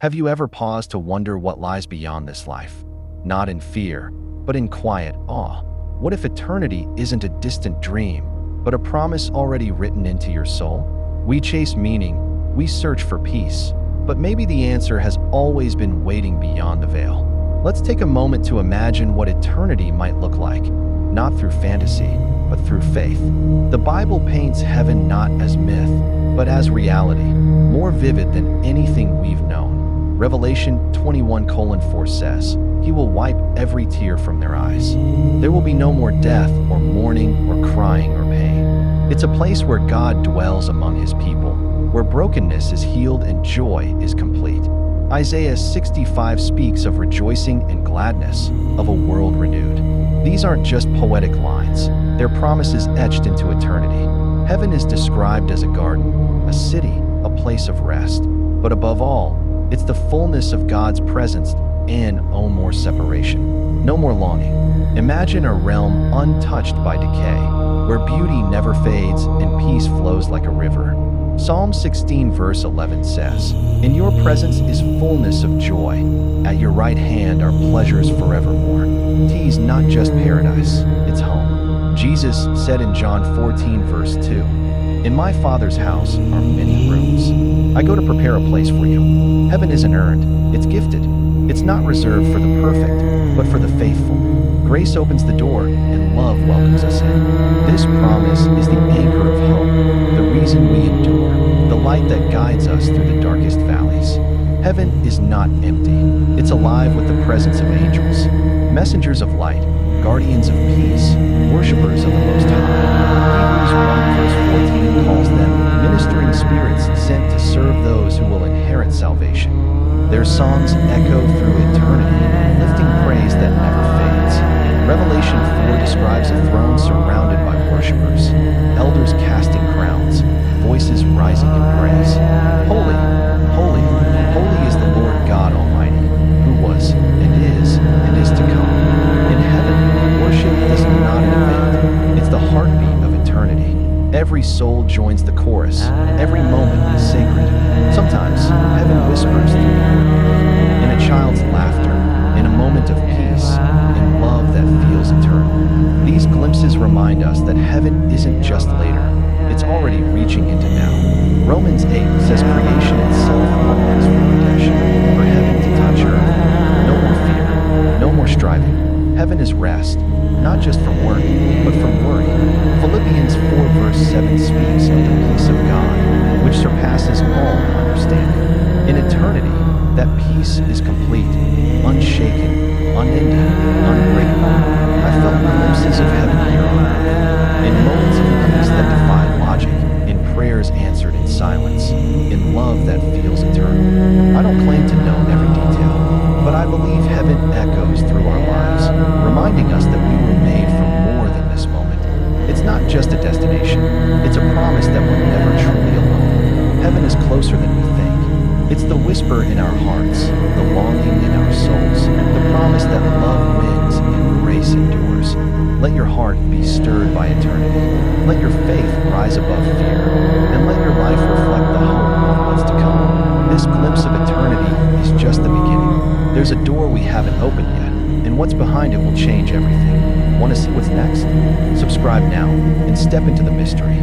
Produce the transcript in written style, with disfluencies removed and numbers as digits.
Have you ever paused to wonder what lies beyond this life? Not in fear, but in quiet awe. What if eternity isn't a distant dream, but a promise already written into your soul? We chase meaning, we search for peace, but maybe the answer has always been waiting beyond the veil. Let's take a moment to imagine what eternity might look like, not through fantasy, but through faith. The Bible paints heaven not as myth, but as reality, more vivid than anything we've known. Revelation 21:4 says, "He will wipe every tear from their eyes." There will be no more death or mourning or crying or pain. It's a place where God dwells among his people, where brokenness is healed and joy is complete. Isaiah 65 speaks of rejoicing and gladness, of a world renewed. These aren't just poetic lines, they're promises etched into eternity. Heaven is described as a garden, a city, a place of rest. But above all, it's the fullness of God's presence and no more separation, no more longing. Imagine a realm untouched by decay, where beauty never fades and peace flows like a river. Psalm 16 verse 11 says, "In your presence is fullness of joy. At your right hand are pleasures forevermore." T's not just paradise, it's home. Jesus said in John 14 verse 2, "In my Father's house are many rooms. I go to prepare a place for you." Heaven isn't earned, it's gifted. It's not reserved for the perfect, but for the faithful. Grace opens the door and love welcomes us in. This promise is the anchor of hope, the reason we endure, the light that guides us through the darkest valleys. Heaven is not empty. It's alive with the presence of angels, messengers of light, guardians of peace, worshipers of the Most High. Hebrews 1 verse 14 calls them ministering spirits sent to serve those who will inherit salvation. Their songs echo through eternity, lifting praise that never fades. Revelation 4 describes a throne surrounded by worshipers, elders casting crowns, voices rising in praise. Holy, holy, holy is the Lord God Almighty, who was, and is to come. In heaven, worship is not an event, it's the heartbeat of eternity. Every soul joins the chorus, every moment is sacred. Sometimes, heaven whispers through the ordinary, in a child's laughter, in a moment of peace, in love that feels eternal. These glimpses remind us that heaven isn't just later, it's already reaching into now. Romans 8 says creation itself longs for redemption, for heaven to touch earth. No more fear, no more striving. Heaven is rest, not just from work, but from worry. Philippians 4 verse 7 speaks of the peace of God, which surpasses all understanding. In eternity, that peace is complete, unshaken, unending, unbreakable. I felt glimpses of heaven here on earth, in moments of peace that defy logic, in prayers answered in silence, in love that feels eternal. I don't claim to know every detail, but I believe heaven echoes through our lives, reminding us that we were made for more than this moment. It's not just a destination, it's a promise that we're never truly alone. Heaven is closer than we think. It's the whisper in our hearts, the longing in our souls, the promise that love wins and grace endures. Let your heart be stirred by eternity. Let your faith rise above fear, and let your life reflect the hope of what's to come. This glimpse of eternity is just the beginning. There's a door we haven't opened yet, and what's behind it will change everything. Want to see what's next? Subscribe now and step into the mystery.